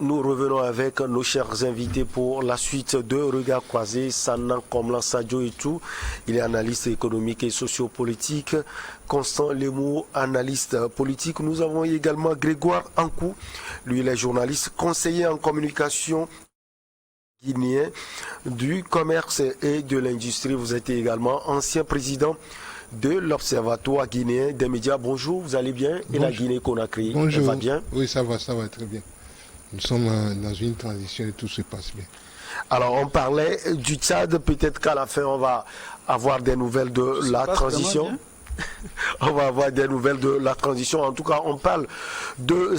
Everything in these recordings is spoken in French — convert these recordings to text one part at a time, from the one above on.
nous revenons avec nos chers invités pour la suite de Regard Croisé. Sannan Komlan Sadio et tout. Il est analyste économique et sociopolitique. Constant Lemou, analyste politique. Nous avons également Grégoire Ankou. Lui, il est journaliste, conseiller en communication guinéen du commerce et de l'industrie. Vous êtes également ancien président de l'Observatoire guinéen des médias. Bonjour, vous allez bien? Et bonjour. La Guinée-Conakry, Bonjour. elle va bien? Oui, ça va très bien. Nous sommes dans une transition et tout se passe bien. Alors, on parlait du Tchad. Peut-être qu'à la fin, on va avoir des nouvelles de la transition. On va avoir des nouvelles de la transition. En tout cas, on parle de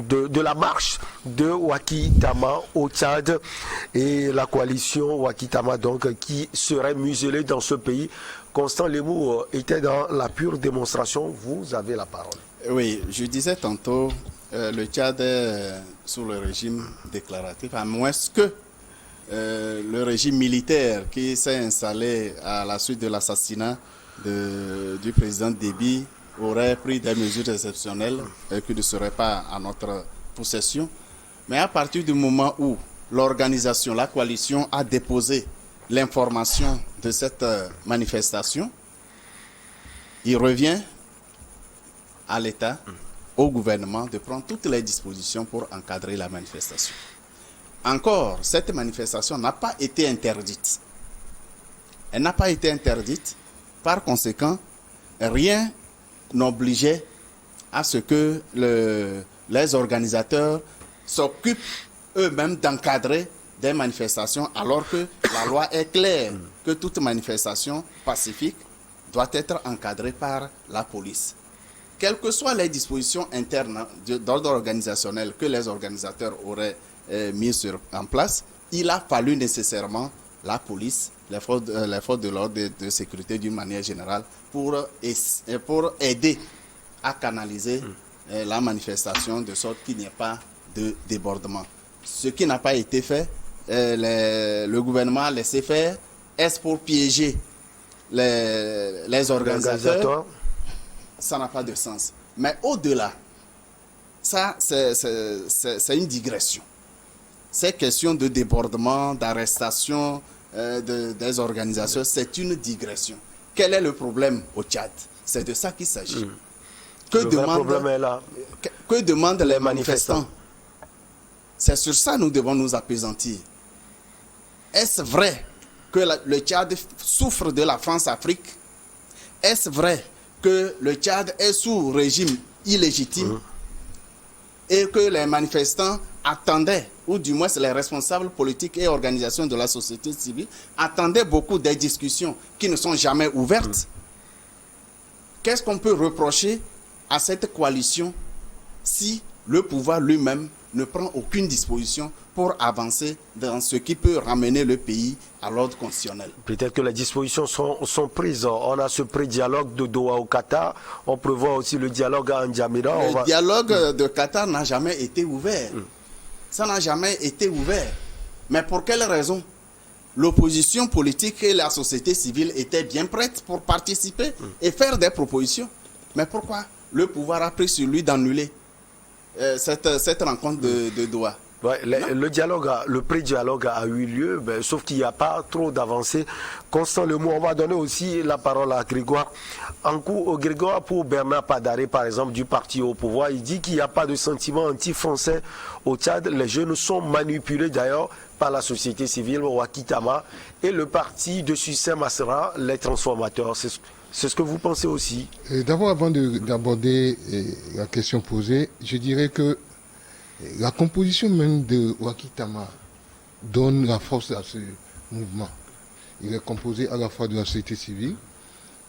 de la marche de Wakitama au Tchad et la coalition Wakitama donc qui serait muselée dans ce pays. Constant Lemou était dans la pure démonstration. Vous avez la parole. Oui, je disais tantôt, le Tchad est sous le régime déclaratif, à moins que le régime militaire qui s'est installé à la suite de l'assassinat du président Déby aurait pris des mesures exceptionnelles qui ne seraient pas à notre possession. Mais à partir du moment où l'organisation, la coalition a déposé l'information de cette manifestation, il revient à l'État, au gouvernement, de prendre toutes les dispositions pour encadrer la manifestation. Encore, cette manifestation n'a pas été interdite. Elle n'a pas été interdite. Par conséquent, rien n'obligeait à ce que les organisateurs s'occupent eux-mêmes d'encadrer des manifestations, alors que la loi est claire que toute manifestation pacifique doit être encadrée par la police. Quelles que soient les dispositions internes d'ordre organisationnel que les organisateurs auraient mises en place, il a fallu nécessairement la police, les forces de l'ordre de sécurité d'une manière générale pour aider à canaliser la manifestation de sorte qu'il n'y ait pas de débordement. Ce qui n'a pas été fait, le gouvernement a laissé faire. Est-ce pour piéger les organisateurs? Ça n'a pas de sens. Mais au-delà, ça c'est une digression. Ces questions de débordement, d'arrestation des organisations, c'est une digression. Quel est le problème au Tchad? C'est de ça qu'il s'agit. Que demandent les manifestants? C'est sur ça que nous devons nous appesantir. Est-ce vrai que le Tchad souffre de la France-Afrique? Est-ce vrai que le Tchad est sous régime illégitime et que les manifestants attendaient, ou du moins les responsables politiques et organisations de la société civile attendaient beaucoup des discussions qui ne sont jamais ouvertes? Qu'est-ce qu'on peut reprocher à cette coalition si le pouvoir lui-même ne prend aucune disposition pour avancer dans ce qui peut ramener le pays à l'ordre constitutionnel? Peut-être que les dispositions sont prises. On a ce pré-dialogue de Doha au Qatar. On prévoit aussi le dialogue à N'Djamena. Le dialogue de Qatar n'a jamais été ouvert. Ça n'a jamais été ouvert. Mais pour quelle raison? L'opposition politique et la société civile étaient bien prêtes pour participer et faire des propositions. Mais pourquoi le pouvoir a pris sur lui d'annuler cette rencontre de Doha? Ouais, le pré-dialogue a eu lieu, sauf qu'il n'y a pas trop d'avancées. Constant Lemou, on va donner aussi la parole à Grégoire. Grégoire, pour Bernard Padare, par exemple, du parti au pouvoir, il dit qu'il n'y a pas de sentiment anti-français au Tchad. Les jeunes sont manipulés d'ailleurs par la société civile, Wakitama, et le parti de Succès Masra, les transformateurs. C'est ce que vous pensez aussi? D'abord, avant d'aborder la question posée, je dirais que la composition même de Wakitama donne la force à ce mouvement. Il est composé à la fois de la société civile,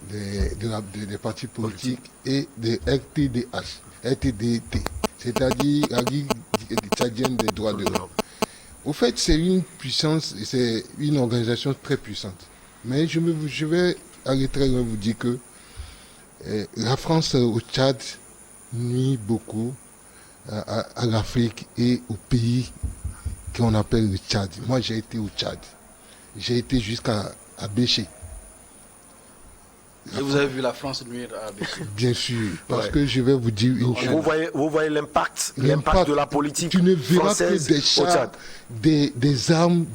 des partis politiques et des RTDT, c'est-à-dire la Ligue tchadienne des droits de l'homme. Au fait, c'est une puissance, c'est une organisation très puissante. Mais je vais aller très loin vous dire que la France au Tchad nuit beaucoup à l'Afrique et au pays qu'on appelle le Tchad. Moi, j'ai été au Tchad. J'ai été jusqu'à Béché. Et vous avez vu la France nuire à Béchir? Bien sûr, parce que je vais vous dire une chose. Vous voyez l'impact de la politique Tu ne verras que française des au Tchad. chars, des armes,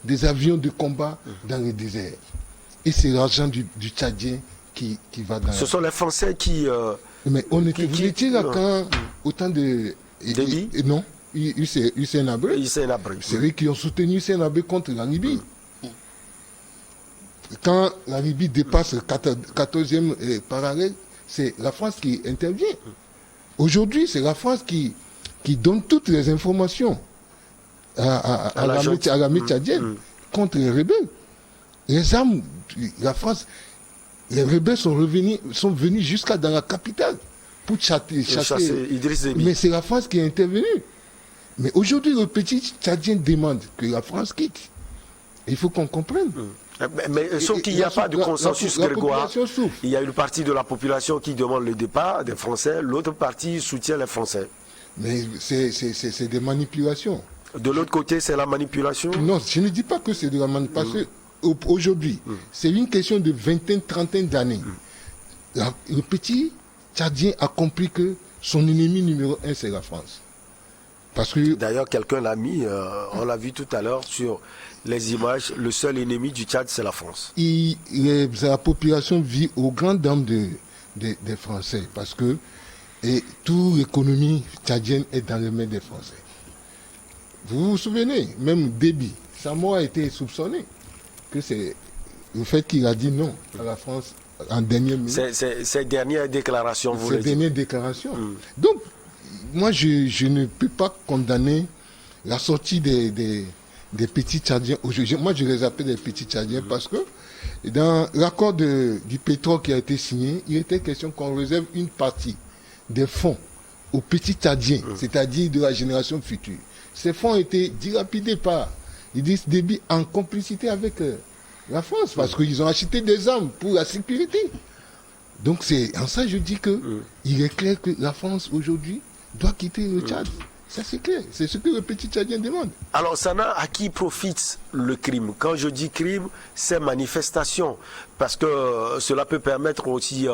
des avions de combat dans le désert. Et c'est l'argent du Tchadien qui va dans Ce sont les Français qui... Mais on était, vous étiez là quand autant de... Déby? Non, Hissène Habré. C'est eux qui ont soutenu Hissène Habré contre la Libye. Quand la Libye dépasse le 14e parallèle, c'est la France qui intervient. Aujourd'hui, c'est la France qui donne toutes les informations à l'armée tchadienne contre les rebelles. Les armes, la France, les rebelles sont venus jusqu'à dans la capitale pour chasser Idriss Déby. Mais c'est la France qui est intervenue. Mais aujourd'hui, le petit Tchadien demande que la France quitte. Il faut qu'on comprenne. Mais sauf qu'il n'y a pas de consensus, Grégoire. Souffre. Il y a une partie de la population qui demande le départ des Français, l'autre partie soutient les Français. Mais c'est des manipulations. De l'autre côté, c'est la manipulation? Non, je ne dis pas que c'est de la manipulation. Aujourd'hui, c'est une question de vingtaine, trentaine d'années. Le petit Tchadien a compris que son ennemi numéro 1, c'est la France. Parce que d'ailleurs, quelqu'un l'a mis, on l'a vu tout à l'heure sur les images, le seul ennemi du Tchad, c'est la France. La population vit aux grandes dames des Français, parce que toute l'économie tchadienne est dans les mains des Français. Vous vous souvenez, même Déby, sa mort a été soupçonnée, que c'est le fait qu'il a dit non à la France en dernière minute. Ces dernières déclarations, vous le dites. Ces dernières déclarations. Donc, moi, je ne peux pas condamner la sortie des petits Tchadiens. Moi, je les appelle des petits Tchadiens parce que dans l'accord du pétrole qui a été signé, il était question qu'on réserve une partie des fonds aux petits Tchadiens, c'est-à-dire de la génération future. Ces fonds ont été dilapidés par Idriss Déby en complicité avec la France parce qu'ils ont acheté des armes pour la sécurité. Donc, c'est en ça je dis que il est clair que la France aujourd'hui doit quitter le Tchad. Ça, c'est clair. C'est ce que le petit Tchadien demande. Alors, Sana, à qui profite le crime? Quand je dis crime, c'est manifestation. Parce que cela peut permettre aussi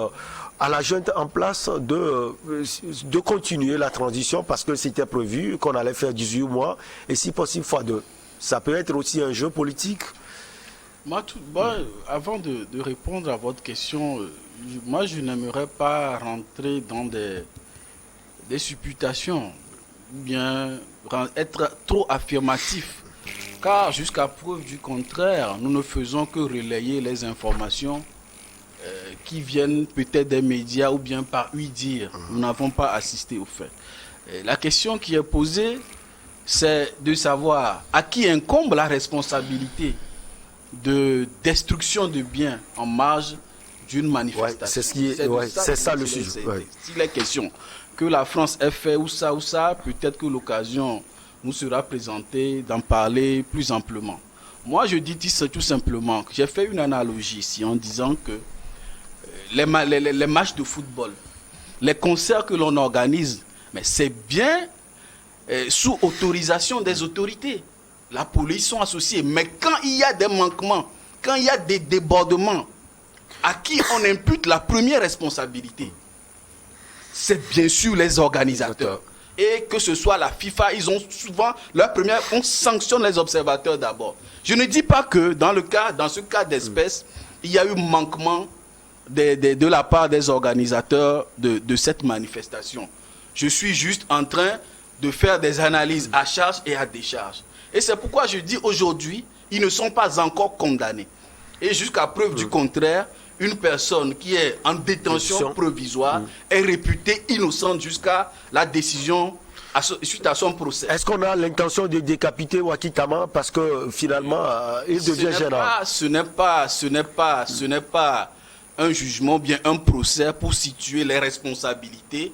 à la junte en place de continuer la transition parce que c'était prévu qu'on allait faire 18 mois et si possible x2. Ça peut être aussi un jeu politique. Moi, avant de répondre à votre question, moi, je n'aimerais pas rentrer dans des supputations ou bien être trop affirmatif. Car jusqu'à preuve du contraire, nous ne faisons que relayer les informations qui viennent peut-être des médias ou bien par ouï-dire. Nous n'avons pas assisté aux faits. La question qui est posée, c'est de savoir à qui incombe la responsabilité de destruction de biens en marge d'une manifestation. C'est ça le sujet. S'il est question que la France ait fait ou ça, peut-être que l'occasion nous sera présentée d'en parler plus amplement. Moi, je dis tout simplement que j'ai fait une analogie ici en disant que les matchs de football, les concerts que l'on organise, mais c'est bien sous autorisation des autorités. La police sont associés. Mais quand il y a des manquements, quand il y a des débordements, à qui on impute la première responsabilité? C'est bien sûr les organisateurs. Et que ce soit la FIFA, ils ont souvent on sanctionne les observateurs d'abord. Je ne dis pas que dans ce cas d'espèce, il y a eu manquement de la part des organisateurs de cette manifestation. Je suis juste en train de faire des analyses à charge et à décharge. Et c'est pourquoi je dis aujourd'hui, ils ne sont pas encore condamnés. Et jusqu'à preuve du contraire, une personne qui est en détention provisoire est réputée innocente jusqu'à la décision suite à son procès. Est-ce qu'on a l'intention de décapiter Ouaky-Tama parce que finalement il devient gênant? Ce n'est pas un jugement, bien un procès pour situer les responsabilités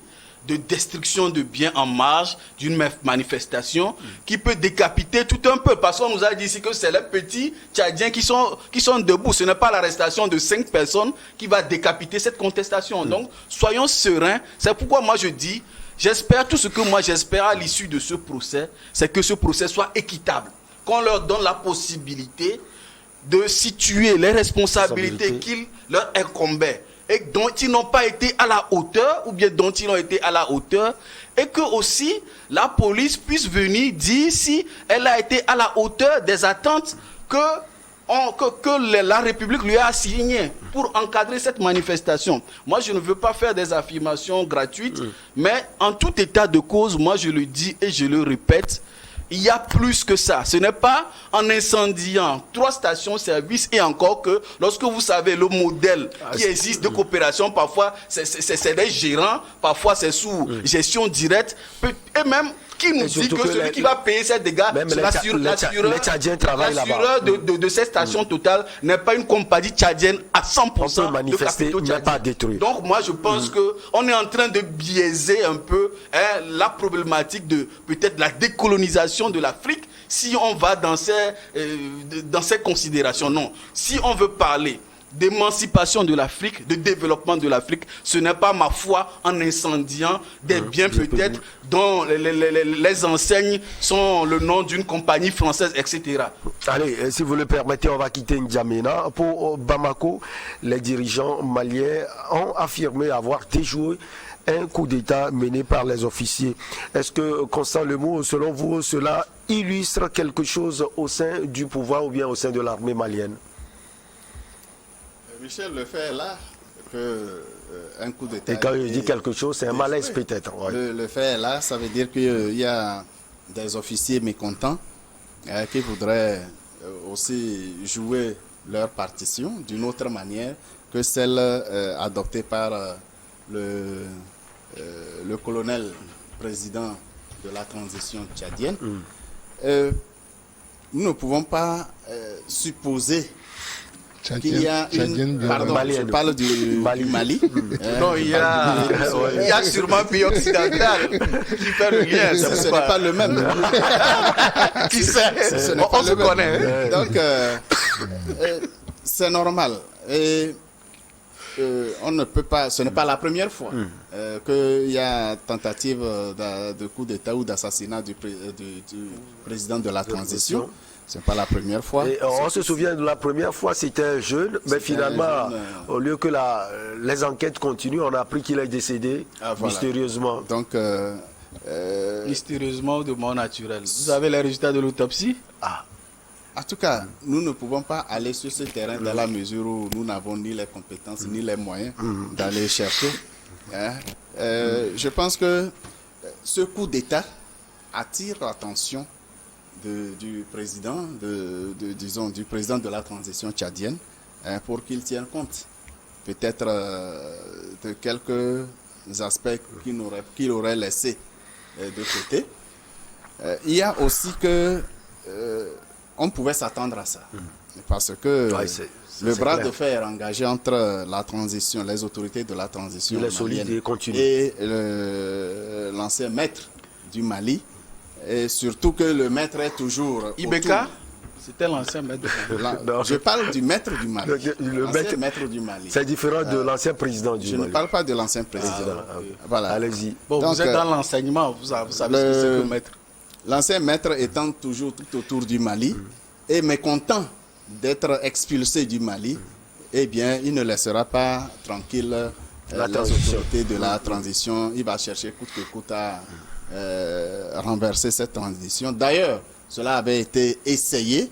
de destruction de biens en marge d'une manifestation qui peut décapiter tout un peu. Parce qu'on nous a dit ici que c'est les petits Tchadiens qui sont debout. Ce n'est pas l'arrestation de 5 personnes qui va décapiter cette contestation. Donc, soyons sereins. C'est pourquoi moi je dis, tout ce que moi j'espère à l'issue de ce procès, c'est que ce procès soit équitable. Qu'on leur donne la possibilité de situer les responsabilités qui leur incombaient et dont ils n'ont pas été à la hauteur ou bien dont ils ont été à la hauteur, et que aussi la police puisse venir dire si elle a été à la hauteur des attentes que la République lui a assignées pour encadrer cette manifestation. Moi, je ne veux pas faire des affirmations gratuites, mais en tout état de cause, moi je le dis et je le répète, il y a plus que ça. Ce n'est pas en incendiant 3 stations-service et encore que lorsque vous savez le modèle qui existe de coopération, parfois c'est des gérants, parfois c'est sous gestion directe, et même qui nous dit que celui qui va payer ces dégâts, l'assureur de cette station totale n'est pas une compagnie tchadienne à 100% de capitaux tchadiens. Donc moi je pense qu'on est en train de biaiser un peu la problématique de peut-être la décolonisation de l'Afrique si on va dans ces considérations. Non, si on veut parler d'émancipation de l'Afrique, de développement de l'Afrique, ce n'est pas, ma foi, en incendiant des biens peut-être dont les enseignes sont le nom d'une compagnie française, etc. Allez, si vous le permettez, on va quitter N'Djamena. Pour Bamako, les dirigeants maliens ont affirmé avoir déjoué un coup d'État mené par les officiers. Est-ce que, Constant Lemou, selon vous, cela illustre quelque chose au sein du pouvoir ou bien au sein de l'armée malienne? Michel, le fait est là que un coup d'État... Et quand je dis quelque chose, c'est un malaise peut-être. Ouais. Le fait est là, ça veut dire qu'il y a des officiers mécontents qui voudraient aussi jouer leur partition d'une autre manière que celle adoptée par le colonel président de la transition tchadienne. Nous ne pouvons pas supposer qu'il y a une... Pardon, je parle du Mali. Non, il y a sûrement un pays occidental qui fait le lien. Ce n'est pas le même. Qui sait? On se connaît. Donc, c'est normal. Et on ne peut pas... Ce n'est pas la première fois qu'il y a tentative de coup d'État ou d'assassinat du président de la transition. Ce n'est pas la première fois. Et on se souvient de la première fois, c'était un jeune, mais finalement, au lieu que les enquêtes continuent, on a appris qu'il est décédé mystérieusement. Donc, mystérieusement ou de mort naturelle. Vous avez les résultats de l'autopsie? En tout cas, nous ne pouvons pas aller sur ce terrain dans la mesure où nous n'avons ni les compétences ni les moyens d'aller chercher. Je pense que ce coup d'État attire l'attention du président, disons, du président de la transition tchadienne, pour qu'il tienne compte peut-être de quelques aspects qu'il aurait laissés de côté. Il y a aussi que on pouvait s'attendre à ça, parce que le bras de fer engagé entre la transition, les autorités de la transition malienne et l'ancien maître du Mali, et surtout que le maître est toujours... Ibeka, c'était l'ancien maître. Je parle du maître du Mali. L'ancien maître du Mali. C'est différent de l'ancien président du Mali. Je ne parle pas de l'ancien président. Voilà. Allez-y. Bon, donc, vous êtes dans l'enseignement, vous savez ce que c'est que maître. L'ancien maître étant toujours tout autour du Mali et mécontent d'être expulsé du Mali, eh bien, il ne laissera pas tranquille les autorités de la transition. Il va chercher coûte que coûte à renverser cette transition. D'ailleurs, cela avait été essayé,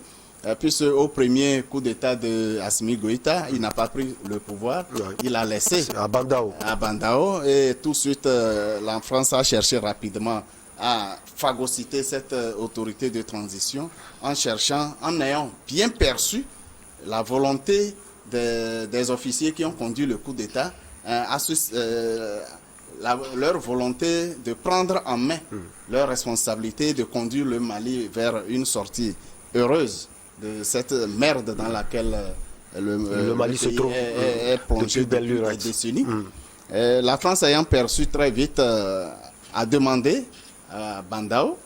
puisque au premier coup d'État de Assimi Goïta, il n'a pas pris le pouvoir, il a laissé à Bandao. Et tout de suite, la France a cherché rapidement à phagocyter cette autorité de transition en ayant bien perçu la volonté des officiers qui ont conduit le coup d'État, leur volonté de prendre en main leur responsabilité de conduire le Mali vers une sortie heureuse de cette merde dans laquelle le Mali se trouve est plongé depuis des décennies. La France ayant perçu très vite a demandé à Bandao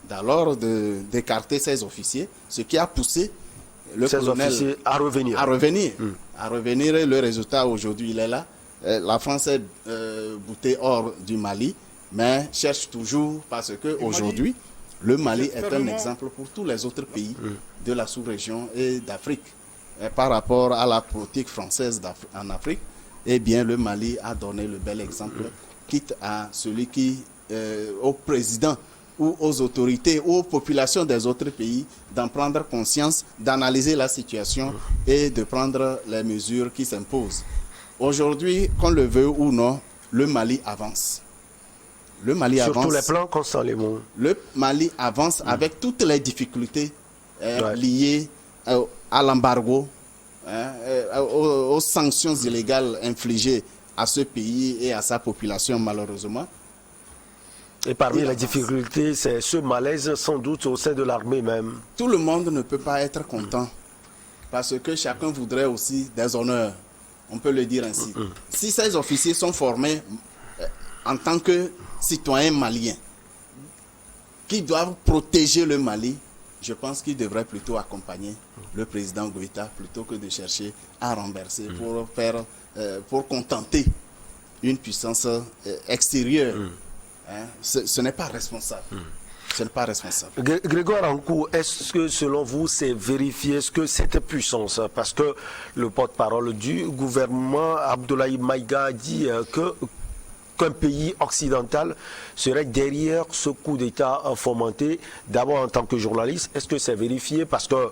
d'alors d'écarter ses officiers, ce qui a poussé le colonel à revenir. Et le résultat aujourd'hui il est là. La France est boutée hors du Mali, mais cherche toujours, parce qu'aujourd'hui, le Mali est un exemple pour tous les autres pays de la sous-région et d'Afrique. par rapport à la politique française en Afrique, eh bien le Mali a donné le bel exemple, quitte à celui qui, au président ou aux autorités ou aux populations des autres pays d'en prendre conscience, d'analyser la situation et de prendre les mesures qui s'imposent. Aujourd'hui, qu'on le veut ou non, le Mali avance. Le Mali Sur avance. tous les plans, Constant Lémon. Le Mali avance avec toutes les difficultés liées à l'embargo, aux sanctions illégales infligées à ce pays et à sa population malheureusement. Et parmi les difficultés, c'est ce malaise sans doute au sein de l'armée même. Tout le monde ne peut pas être content parce que chacun voudrait aussi des honneurs, on peut le dire ainsi. Si ces officiers sont formés en tant que citoyens maliens qui doivent protéger le Mali, je pense qu'ils devraient plutôt accompagner le président Goïta plutôt que de chercher à renverser pour contenter une puissance extérieure. Hein? Ce n'est pas responsable. Ce n'est pas responsable. Grégoire Ankou, est-ce que selon vous, c'est vérifié, est-ce que cette puissance, parce que le porte-parole du gouvernement, Abdoulaye Maïga, a dit qu'un pays occidental serait derrière ce coup d'État fomenté, d'abord en tant que journaliste, est-ce que c'est vérifié? Parce que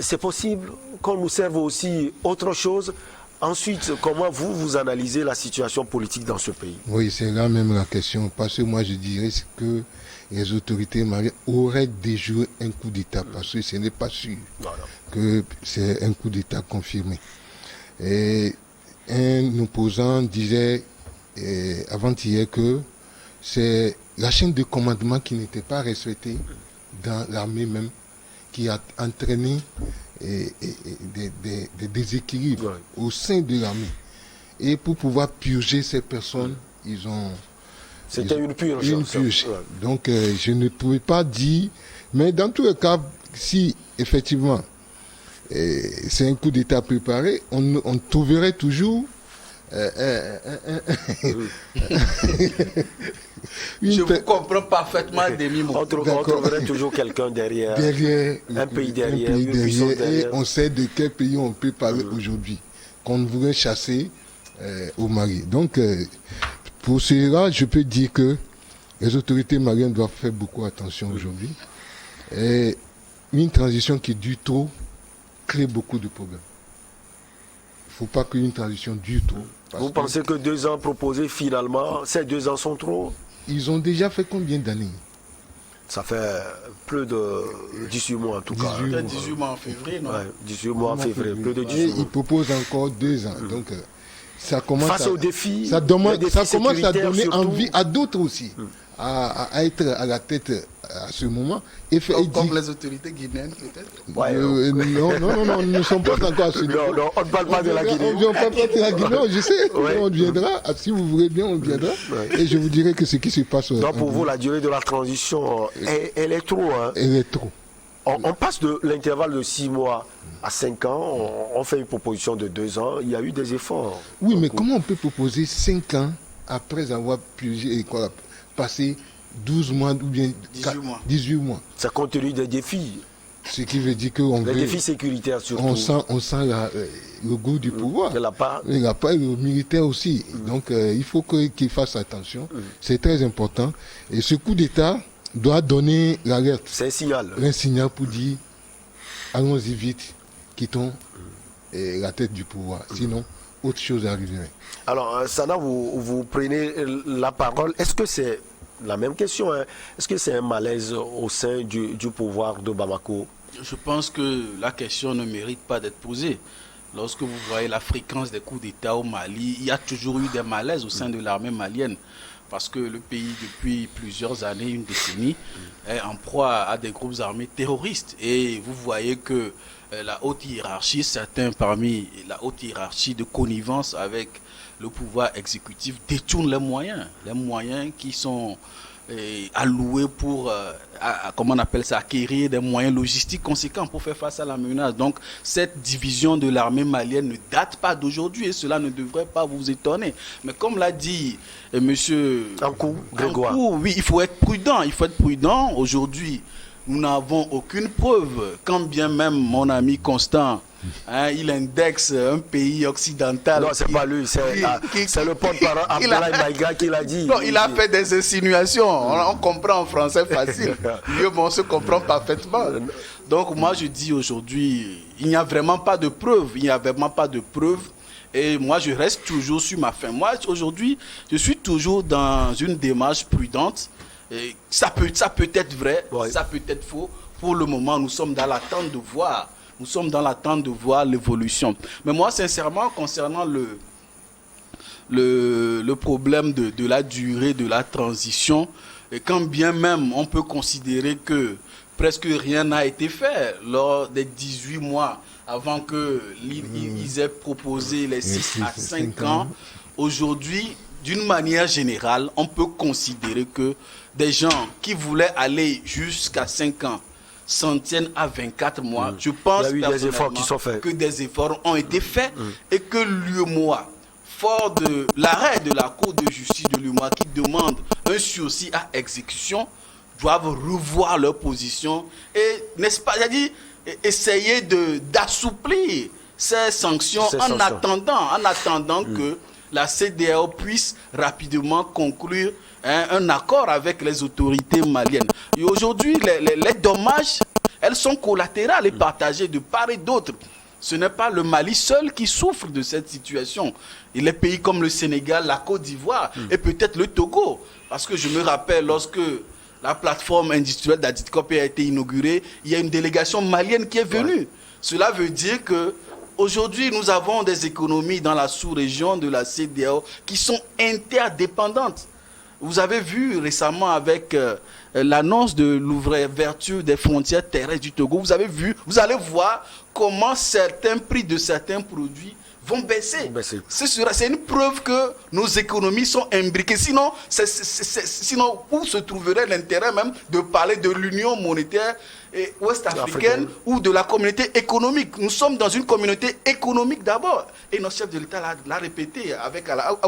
c'est possible qu'on nous serve aussi autre chose. Ensuite, comment vous analysez la situation politique dans ce pays? Oui, c'est là même la question. Parce que moi, je dirais que les autorités maliennes auraient déjoué un coup d'État. Parce que ce n'est pas sûr que c'est un coup d'État confirmé. Et un opposant disait avant-hier que c'est la chaîne de commandement qui n'était pas respectée dans l'armée même qui a entraîné des déséquilibres au sein de l'armée. Et pour pouvoir purger ces personnes, ils ont... C'était une purge. Une purge. Donc, je ne pouvais pas dire... Mais dans tous les cas, si effectivement c'est un coup d'État préparé, on trouverait toujours... Je vous comprends parfaitement, Demi. On trouverait toujours quelqu'un derrière, un pays derrière, une puissance derrière. Et on sait de quel pays on peut parler aujourd'hui, qu'on voudrait chasser au Mali. Donc, pour cela, je peux dire que les autorités maliennes doivent faire beaucoup attention aujourd'hui. Et une transition qui dure trop crée beaucoup de problèmes. Il ne faut pas qu'une transition dure trop. Vous pensez que 2 ans proposés, finalement, ces 2 ans sont trop? Ils ont déjà fait combien d'années? Ça fait plus de 18 mois en tout cas. 18 mois en février, non? Ouais, 18 mois en février, plus de 18 Et mois. ils proposent encore 2 ans. Donc, ça commence face aux défis, ça commence à donner surtout. envie à d'autres aussi à être à la tête à ce moment. Comme les autorités guinéennes, peut-être? Non, nous ne sommes pas encore à ce niveau. Non, on ne parle pas de la Guinée. On ne parle pas de la Guinée, je sais. On viendra. Si vous voulez bien, on viendra. Et je vous dirai que ce qui se passe... Donc pour vous, la durée de la transition, elle est trop. Hein. Elle est trop. On passe de l'intervalle de 6 mois à 5 ans, on fait une proposition de 2 ans, il y a eu des efforts. Oui, mais comment on peut proposer 5 ans après avoir passé 12 mois ou bien 18 mois? Ça compte tenu des défis. Ce qui veut dire qu'on les défis sécuritaires surtout. On sent le goût du pouvoir. De la part. Le militaire aussi. Donc il faut qu'il fasse attention. C'est très important. Et ce coup d'État doit donner l'alerte. C'est un signal. Un signal pour dire allons-y vite, quittons la tête du pouvoir. Sinon, autre chose arriverait. Alors, Sana, vous prenez la parole. Est-ce que c'est la même question, hein? Est-ce que c'est un malaise au sein du pouvoir de Bamako? Je pense que la question ne mérite pas d'être posée. Lorsque vous voyez la fréquence des coups d'État au Mali, il y a toujours eu des malaises au sein de l'armée malienne. Parce que le pays, depuis plusieurs années, une décennie, est en proie à des groupes armés terroristes. Et vous voyez que la haute hiérarchie, certains parmi la haute hiérarchie de connivence avec le pouvoir exécutif détournent les moyens qui sont alloués pour, comment on appelle ça, acquérir des moyens logistiques conséquents pour faire face à la menace. Donc cette division de l'armée malienne ne date pas d'aujourd'hui et cela ne devrait pas vous étonner. Mais comme l'a dit monsieur Ankou, Grégoire. Oui, il faut être prudent. Aujourd'hui, nous n'avons aucune preuve, quand bien même mon ami Constant hein, il indexe un pays occidental. Non, c'est pas lui, c'est le porte-parole Abdoulaye Maïga qui l'a dit. Non, il a fait des insinuations. On comprend en français facile. Mieux, on se comprend parfaitement. Donc moi, je dis aujourd'hui, il n'y a vraiment pas de preuves. Il n'y a vraiment pas de preuves. Et moi, je reste toujours sur ma faim. Moi, aujourd'hui, je suis toujours dans une démarche prudente. Et ça peut être vrai, ouais. Ça peut être faux. Pour le moment, nous sommes dans l'attente de voir. Nous sommes dans l'attente de voir l'évolution. Mais moi, sincèrement, concernant le problème de la durée de la transition, et quand bien même on peut considérer que presque rien n'a été fait lors des 18 mois avant qu'ils aient proposé les 6 à 5 ans, aujourd'hui, d'une manière générale, on peut considérer que des gens qui voulaient aller jusqu'à 5 ans s'en tiennent à 24 mois. Je pense des efforts qui sont faits. Que des efforts ont été faits et que l'UEMOA, fort de l'arrêt de la Cour de justice de l'UEMOA qui demande un sursis à exécution, doivent revoir leur position et, n'est-ce pas, c'est-à-dire essayer d'assouplir ces sanctions en attendant que la CEDEAO puisse rapidement conclure un accord avec les autorités maliennes. Et aujourd'hui, les dommages, elles sont collatérales et partagées de part et d'autre. Ce n'est pas le Mali seul qui souffre de cette situation. Et les pays comme le Sénégal, la Côte d'Ivoire et peut-être le Togo. Parce que je me rappelle, lorsque la plateforme industrielle d'Aditcop a été inaugurée, il y a une délégation malienne qui est venue. Ouais. Cela veut dire que aujourd'hui, nous avons des économies dans la sous-région de la CEDEAO qui sont interdépendantes. Vous avez vu récemment avec l'annonce de l'ouverture des frontières terrestres du Togo, vous allez voir comment certains prix de certains produits vont baisser. C'est une preuve que nos économies sont imbriquées. Sinon, où se trouverait l'intérêt même de parler de l'Union monétaire ouest-africaine ou de la communauté économique? Nous sommes dans une communauté économique d'abord. Et notre chef de l'État l'a répété à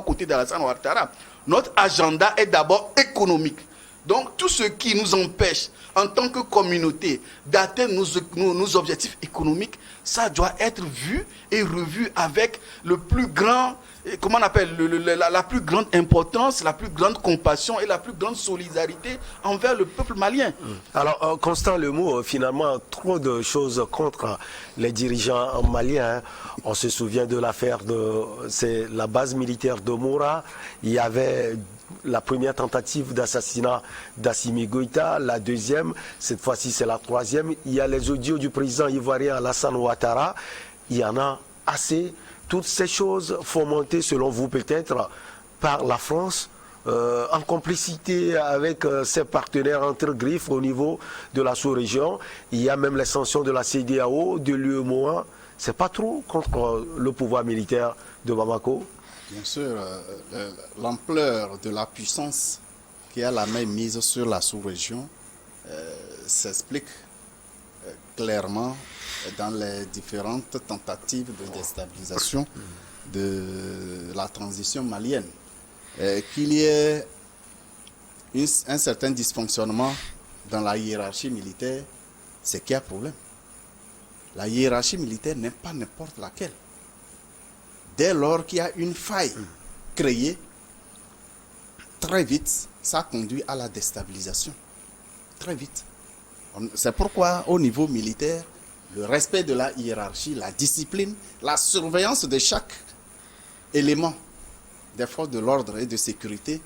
côté d'Alassane Ouattara. Notre agenda est d'abord économique. Donc, tout ce qui nous empêche, en tant que communauté, d'atteindre nos objectifs économiques, ça doit être vu et revu avec le plus grand, comment on appelle, la plus grande importance, la plus grande compassion et la plus grande solidarité envers le peuple malien. Alors, Constant Lemou, finalement, trop de choses contre les dirigeants maliens. On se souvient de l'affaire c'est la base militaire de Moura. Il y avait la première tentative d'assassinat d'Assimi Goïta, la deuxième, cette fois-ci c'est la troisième. Il y a les audios du président ivoirien Alassane Ouattara. Il y en a assez. Toutes ces choses fomentées, selon vous peut-être, par la France, en complicité avec ses partenaires entre griffes au niveau de la sous-région. Il y a même les sanctions de la CEDEAO, de l'UEMOA. C'est pas trop contre le pouvoir militaire de Bamako? Bien sûr, l'ampleur de la puissance qui a la main mise sur la sous-région s'explique clairement dans les différentes tentatives de déstabilisation de la transition malienne. Qu'il y ait un certain dysfonctionnement dans la hiérarchie militaire, c'est qu'il y a problème. La hiérarchie militaire n'est pas n'importe laquelle. Dès lors qu'il y a une faille créée, très vite, ça conduit à la déstabilisation. Très vite. C'est pourquoi, au niveau militaire, le respect de la hiérarchie, la discipline, la surveillance de chaque élément des forces de l'ordre et de sécurité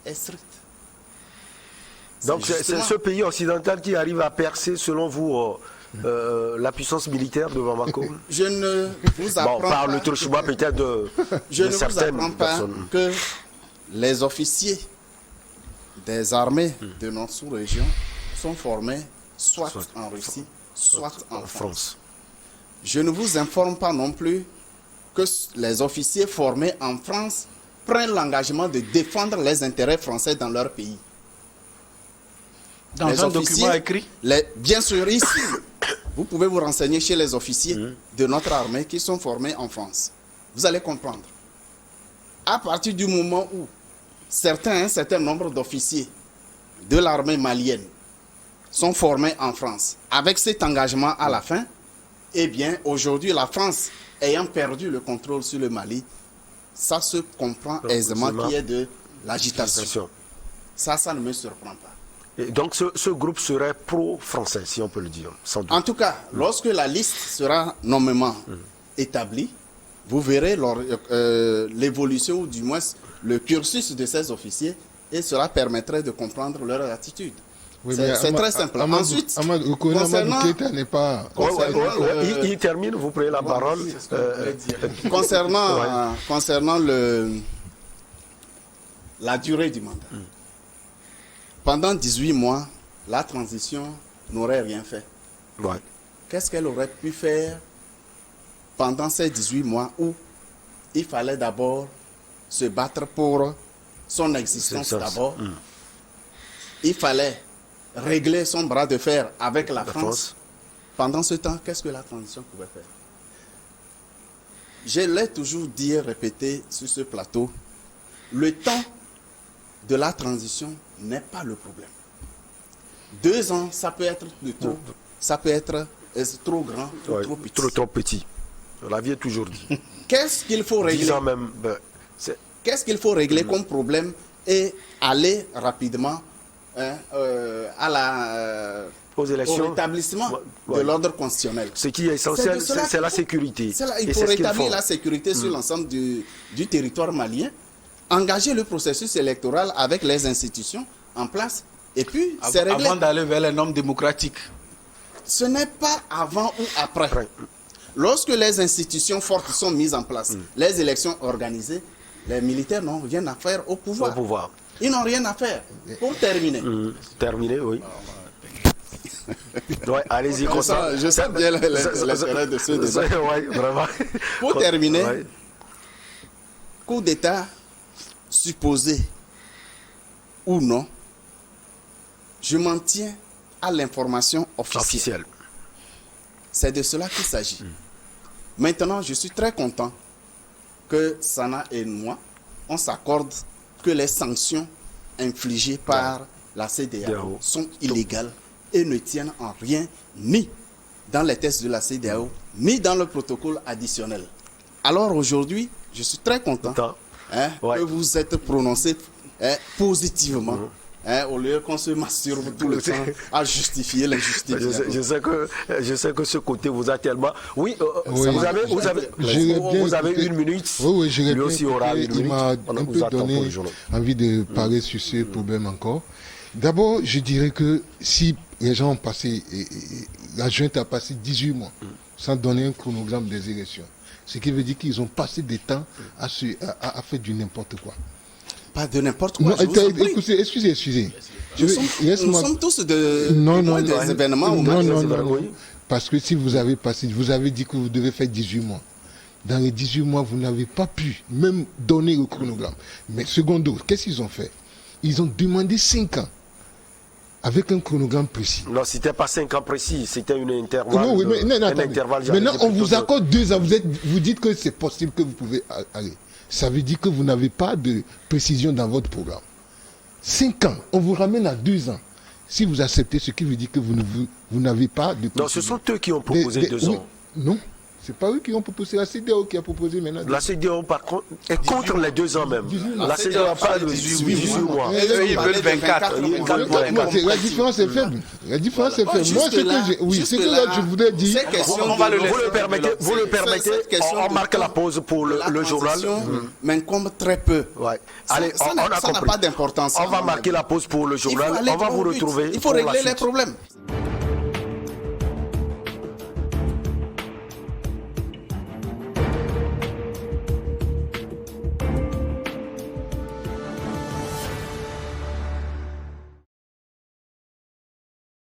est stricte. Donc c'est ce pays occidental qui arrive à percer, selon vous, la puissance militaire de Bamako? Je ne vous apprends par le truchement peut-être de certaines personnes. Que les officiers des armées de notre sous-région sont formés soit en Russie, soit en France. Je ne vous informe pas non plus que les officiers formés en France prennent l'engagement de défendre les intérêts français dans leur pays. Dans un document écrit? Bien sûr, ici, vous pouvez vous renseigner chez les officiers de notre armée qui sont formés en France. Vous allez comprendre. À partir du moment où un certain nombre d'officiers de l'armée malienne sont formés en France, avec cet engagement à la fin, Eh bien, aujourd'hui, la France, ayant perdu le contrôle sur le Mali, ça se comprend aisément qu'il y ait de l'agitation. Ça ne me surprend pas. Et donc ce groupe serait pro-français, si on peut le dire, sans doute. En tout cas, lorsque la liste sera nommément établie, vous verrez l'évolution, ou du moins le cursus de ces officiers, et cela permettrait de comprendre leur attitude. Oui, c'est très simple. Ensuite, concernant... n'est pas... Il termine, vous prenez la parole. Concernant la durée du mandat. Pendant 18 mois, la transition n'aurait rien fait. Ouais. Qu'est-ce qu'elle aurait pu faire pendant ces 18 mois où il fallait d'abord se battre pour son existence d'abord. Il fallait régler son bras de fer avec la France. Pendant ce temps, qu'est-ce que la transition pouvait faire? Je l'ai toujours dit et répété sur ce plateau, le temps de la transition n'est pas le problème. 2 ans, ça peut être de trop. Ça peut être trop grand ou trop petit. Trop petit. On l'avait toujours dit. Qu'est-ce qu'il faut régler? 10 ans même. Qu'est-ce qu'il faut régler comme problème et aller rapidement au rétablissement de l'ordre constitutionnel. Ce qui est essentiel, c'est la sécurité. Il faut rétablir la sécurité sur l'ensemble du territoire malien, engager le processus électoral avec les institutions en place, et puis c'est réglé. Avant d'aller vers les normes démocratiques. Ce n'est pas avant ou après. Lorsque les institutions fortes sont mises en place, les élections organisées, les militaires n'ont rien à faire au pouvoir. Ils n'ont rien à faire. Pour terminer. Terminer, oui. Ouais, allez-y, je sais bien l'intérêt de ce débat. Vraiment. Pour terminer, coup d'État supposé ou non, je m'en tiens à l'information officielle. C'est de cela qu'il s'agit. Maintenant, je suis très content que Sana et moi, on s'accorde que les sanctions infligées par la CEDEAO sont illégales et ne tiennent en rien ni dans les textes de la CEDEAO, ni dans le protocole additionnel. Alors aujourd'hui, je suis très content que vous êtes prononcé positivement. Au lieu qu'on se masturbe tout le temps à justifier l'injustice. Je sais que ce côté vous a tellement... Oui, vous avez 1 minute. Oui, je lui aussi aura 1 minute. Il m'a un peu donné envie de parler sur ce problème encore. D'abord, je dirais que si les gens ont passé, la junte a passé 18 mois sans donner un chronogramme des élections, ce qui veut dire qu'ils ont passé des temps à faire du n'importe quoi. Pas de n'importe quoi. Écoutez, excusez. Nous sommes tous des événements. Non. Parce que si vous avez dit que vous devez faire 18 mois. Dans les 18 mois, vous n'avez pas pu même donner le chronogramme. Mais secondo, qu'est-ce qu'ils ont fait? Ils ont demandé 5 ans. Avec un chronogramme précis. Non, c'était pas 5 ans précis, c'était un intervalle. Maintenant, on vous accorde 2 ans. Vous dites que c'est possible que vous pouvez aller. Ça veut dire que vous n'avez pas de précision dans votre programme. 5 ans, on vous ramène à 2 ans. Si vous acceptez, ce qui veut dire que vous n'avez pas de précision. Non, ce sont eux qui ont proposé 2 ans. Non, c'est pas eux qui ont proposé. La CEDEAO qui a proposé maintenant. La CEDEAO, par contre, est contre les 2 ans même. La CEDEAO n'a pas de 18 mois. Eux, ils veulent 24. La différence est faible. Moi, ce que je voudrais dire... Vous le permettez, on marque la pause pour le journal. M'incombe très peu. Allez, ça n'a pas d'importance. On va marquer la pause pour le journal. On va vous retrouver. Il faut régler les problèmes.